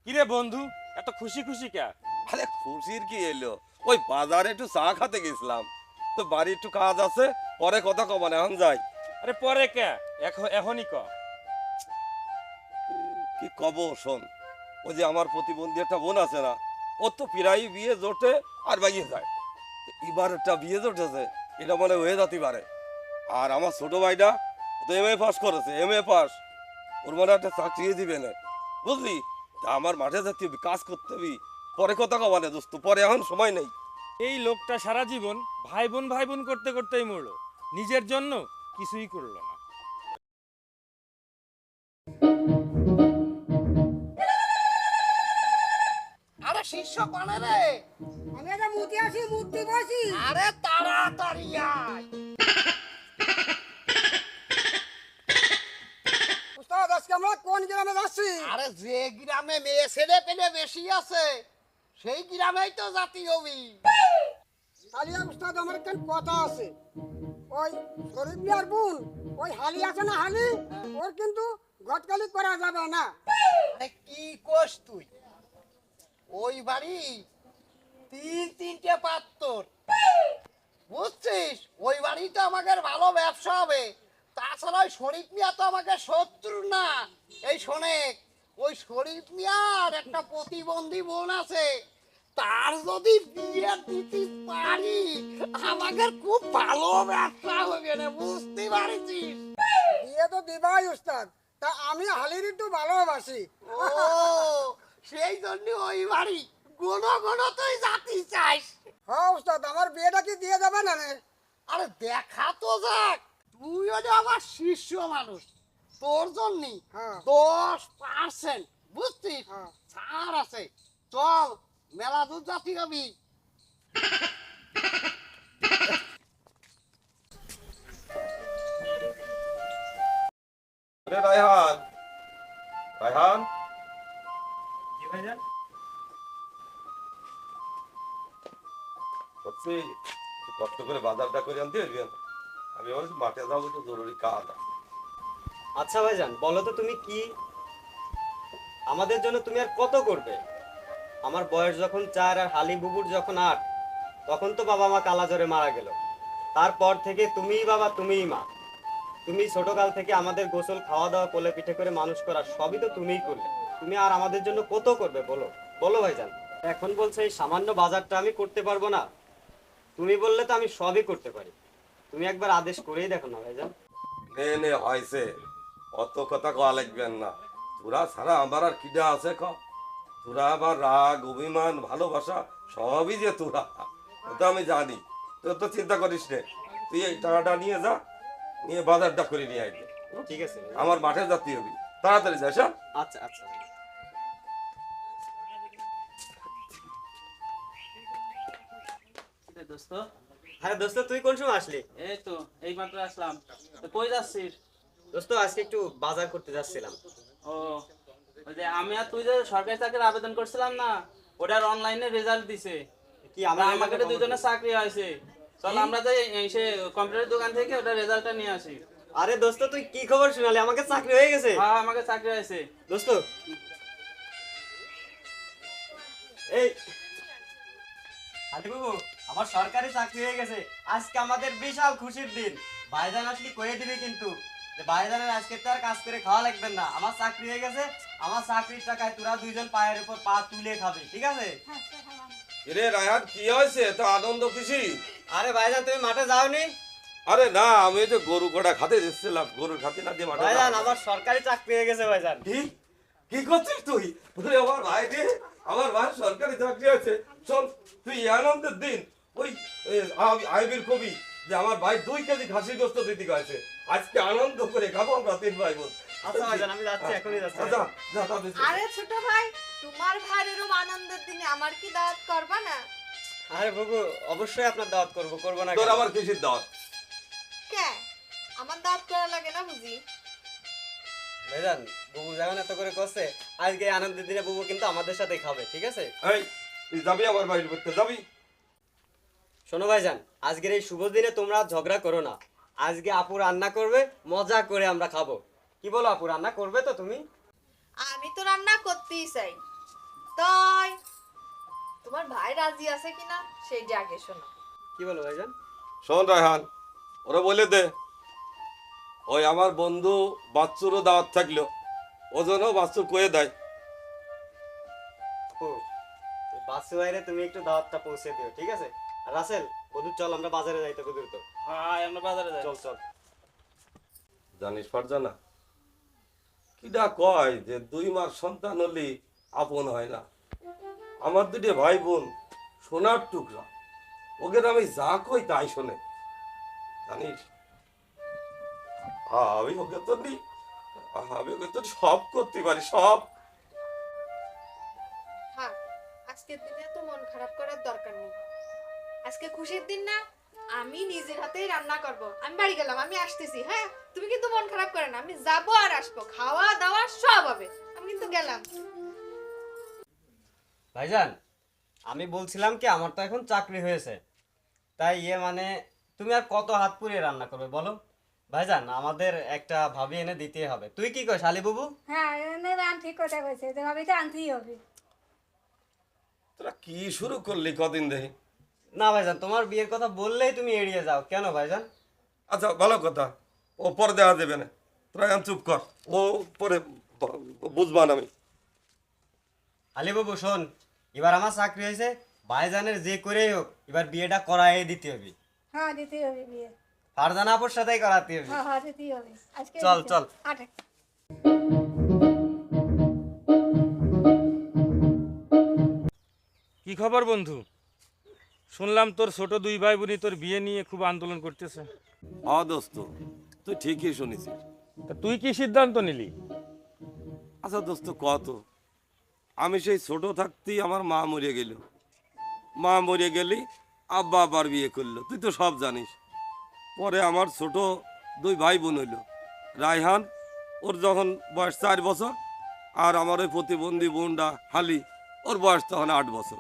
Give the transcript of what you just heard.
কিরে বন্ধু, এত খুশি খুশি কে? আরে খুশির কি এলো, ওই বাজারে একটু চা খাতে গেছিলাম, তো বাড়ি একটু কাজ আছে, পরে কথা কবানে এখন যাই। আরে পরে কে, এখনই ক। কি কব শোন, ওই যে আমার প্রতিবন্ধী একটা বোন আছে না, ওর তো প্রায় বিয়ে জোটে আর বাইয়ে যায়। তো এবার একটা বিয়ে জোটেছে, এটা মনে হয়ে যেতে পারে। আর আমার ছোট ভাইটা ও তো এমএ পাস করেছে, এমএ পাস, ওর মনে একটা চাকরি দিবে না, বুঝলি? তা আমার মাঠে যেতে হবে, কাজ করতে হবে, পরে কথা কবানে দোস্ত, পরে এখন সময় নেই। এই লোকটা সারা জীবন ভাই বোন করতে করতেই মরলো, নিজের জন্য কিছুই করলো না। আরে শিষ্য কোনে রে? আমি একটা মূর্তি আছি, মূর্তি বসি। আরে তাড়াতাড়ি আয়। উস্তাদ, আজকে আমরা কোন গ্রামে যাচ্ছি? আরে যে গ্রামে মেয়ে ছেলে পেলে বেশি আছে সেই গ্রামেই তো জাতি হবি। হালিয়া উস্তাদ, আমার একটা কথা আছে। ওই শরীফ মিয়ার বোন, ওই হালি আছে না হালি, ওর কিন্তু ঘটকালি করা যাবে না। আরে কি কোস তুই? ওই বাড়ি তিনটে পাত্তর, বুঝছিস? ওই বাড়ি তো আমাদের ভালো ব্যবসা হবে। তাছাড়া ওই শরীফ মিয়া তো আমাকে শত্রু না। এই শোনেক, ওই শরীফ মিয়ার একটা প্রতিবন্ধী বোন আছে, তার যদি বিয়ে দিতে পারি আমাদের খুব ভালো ব্যবসা হবে না, বুঝতে পারছিস? বিয়ে তো দিবাই উস্তাদ, তা আমি হালির একটু ভালোবাসি। ও, সেই জন্য ওই বাড়ি গুণ গুণ তুই জাতি চাইস। হ্যাঁ উস্তাদ, আমার বিয়েটা কি দিয়ে যাবে না রে? আরে দেখা তো যাক, তুই হলে আমার শিষ্য মানুষ, তোর জন্য হ্যাঁ। 10% বুঝছিস হ্যাঁ। ছাড় আছে। চল মেলা দূর জাতি হবি। রে রায়হান, রায়হান, জি ভাইজান। হচ্ছে কষ্ট করে বাজারটা করে আনতে পারবেন? আমি বলছি মাঠে যাবো, তো জরুরি কাজ আছে। আচ্ছা ভাইজান, বলো তো তুমি কি আমাদের জন্য তুমি আর কত করবে? আমার বয়স যখন 4 আর হালি বুবুর যখন 8, তখন তো বাবা মা কালা জ্বরে মারা গেল। তারপর থেকে তুমিই বাবা, তুমিই মা। তুমি ছোটকাল থেকে আমাদের গোসল, খাওয়া দাওয়া, কোলে পিঠে করে মানুষ করা সবই তো তুমিই করলে। তুমি আর আমাদের জন্য কত করবে বলো? বলো ভাইজান। এখন বলছে এই সামান্য বাজারটা আমি করতে পারবো না, তুমি বললে তো আমি সবই করতে পারি। তুমি একবার আদেশ করেই দেখো না ভাইজান। নে নে হয়েছে, অত কথা কওয়া লাগবেন না। তোরা ছাড়া আমার আর কিডা আছে ক? তোরা আমার রাগ, অভিমান, ভালোবাসা সবই যে তোরা, ওটা আমি জানি। তোর তো চিন্তা করিস নে, তুই এই টাকাটা নিয়ে যা, নিয়ে বাজারটা করে নিয়ে আইবে। ঠিক আছে ভাইজান। আমার মাঠে যাতে হবি, তাড়াতাড়ি যাস। হ্যাঁ? আচ্ছা আচ্ছা ভাইজান। দোস্ত, হ্যাঁ দোস্ত, তুই কোন সময় আসলি? এই তো এই মাত্র আসলাম। তো কই যাচ্ছিস? দোস্ত আজকে একটু বাজার করতে যাচ্ছিলাম। ও, ওই যে আমি আর তুই যে সরকারি চাকরির আবেদন করছিলাম না, ওটার অনলাইনে রেজাল্ট দিছে। কি আমাকে দুজনের চাকরি হয়েছে। চল আমরা যাই সে কম্পিউটার দোকান থেকে ওটা রেজাল্টটা নিয়ে আসি। আরে দোস্ত, তুই কি খবর শুনালি? আমাকে চাকরি হয়ে গেছে। হ্যাঁ, আমাকে চাকরি হয়েছে। দোস্ত এই হাতি বাবু, আমার সরকারি চাকরি হয়ে গেছে। আজকে আমাদের বিশাল খুশির দিন। ভাইজান আসলে কয়ে দিবি কিন্তু যে ভাইজানের আজকে তো আর কাজ করে খাওয়া লাগবে না, আমার চাকরি হয়ে গেছে। আমার চাকরির টাকায় তোরা দুইজন পায়ের উপর পা তুলে খাবে, ঠিক আছে? রে রায়হান, কি হয়েছে তো আনন্দ খুশি? আরে ভাইজান, তুমি মাঠে যাওনি? আরে না, আমি তো গরু কটা খাতে দিচ্ছিলাম, গরুর খাতে না দিয়ে মাঠে ভাইজান, যাবো। আমার সরকারি চাকরি হয়ে গেছে ভাইজান। কি কি করছিস তুই? বলে আমার ভাই রে, আমার ভাই সরকারি চাকরি আছে। শোন, তুই এই আনন্দের দিন ওই আইবির কবি যে আমার ভাই 2 কেজি খাসি গোস্ত দিতে গেছে, আজকে আনন্দ করে খাবো আমরা 3 ভাই বোন। আচ্ছা ভাইজান, আমি যাচ্ছি, এখনই যাচ্ছি। যা যা তাড়াতাড়ি যা। আরে ছোট ভাই, তোমার ভাইয়ের এরকম আনন্দের দিনে আমার কি দাওয়াত করবা না? আরে বাবু, অবশ্যই আপনার দাওয়াত করব, করব না তোর কেন? আবার কিসের দাওয়াত? কে? আমার দাওয়াত করা লাগে না বুঝি? ভাইজান, বুবু যখন এত করে করছে, আজকে এই আনন্দের দিনে বুবু কিন্তু আমাদের সাথে খাবে, ঠিক আছে? এই, তুই যাবি আমার বাড়ির করতে যাবি? শোনো ভাইজান, আজকের এই শুভ দিনে তোমরা ঝগড়া করো না। আজকে আপু রান্না করবে, মজা করে আমরা খাবো। কি বলো আপু, রান্না করবে তো তুমি? আমি তো রান্না করতেই চাই, তাই তোমার ভাই রাজি আছে কিনা সেইটা আগে শোনো। কি বলো ভাইজান? শোন রায়হান, ওরা বলে দে ওই আমার বন্ধু বাচ্চুরও দাওয়াত থাকলো, ও যেন বাচ্চুর কয়ে দেয়। আপু, এই বাসু বাইরে তুমি একটু দাওয়াতটা পৌঁছে দিও, ঠিক আছে? আর রাসেল, বধু চল আমরা বাজারে যাইতে বধুর তো। হ্যাঁ আমরা বাজারে যাই। চল চল। জানিস ফারজানা, কিডা কয় যে 2 মাস সন্তান হলে আপন হয় না। আমার দুটো ভাই বোন সোনার টুকরা, ওকে আমি যা কই তাই শোনে, জানিস? আমি ওকে তো আমি ওকে তো সব করতে পারি, সব। হ্যাঁ, আজকের দিনে তো মন খারাপ করার দরকার নেই। আজকে খুশির দিন না, আমি নিজের হাতেই রান্না করব। আমি বাড়ি গেলাম, আমি আসতেছি। হ্যাঁ, তুমি কিন্তু মন খারাপ করে না, আমি যাবো আর আসবো, খাওয়া দাওয়া সব হবে। আমি কিন্তু গেলাম। ভাইজান, আমি বলছিলাম কি, আমার তো এখন চাকরি হয়েছে, তাই মানে তুমি আর কত হাত পুড়িয়ে রান্না করবে বলো? ভাইজান, আমাদের একটা ভাবি এনে দিতে হবে। তুই কি কইস আলী বাবু? হ্যাঁ রান ঠিক কথা কইছে, তো ভাবি তো আনতেই হবে। তোরা কি শুরু করলি কদিন দেখি? না ভাইজান, তোমার বিয়ের কথা বললেই তুমি এড়িয়ে যাও কেন ভাইজান? আচ্ছা ভালো কথা, ও পরে দেওয়া দেবে না, তোরা এখন চুপ কর, ও পরে বুঝবান আমি। আলী বাবু শোন, এবার আমার চাকরি হয়েছে, ভাইজানের যে করেই হোক এবার বিয়েটা করাই দিতে হবে। হ্যাঁ দিতেই হবে বিয়ে। ফারজানা আপুর সাথেই করাতে হবে। হ্যাঁ হ্যাঁ দিতেই হবে আজকে। চল, চল। আটে। কি খবর বন্ধু? শুনলাম তোর ছোট 2 ভাই বোনই তোর বিয়ে নিয়ে খুব আন্দোলন করতেছে। দোস্ত, তুই ঠিকই শুনেছিস। তা তুই কি সিদ্ধান্ত নিলি? আচ্ছা দোস্ত, কত আমি সেই ছোট থাকতেই আমার মা মরে গেল, মা মরে গেলি আব্বা আবার বিয়ে করলো, তুই তো সব জানিস। পরে আমার ছোট 2 ভাই বোন হইলো। রায়হান, ওর যখন বয়স 4 বছর, আর আমার ওই প্রতিবন্ধী বোনটা হালি, ওর বয়স তখন 8 বছর।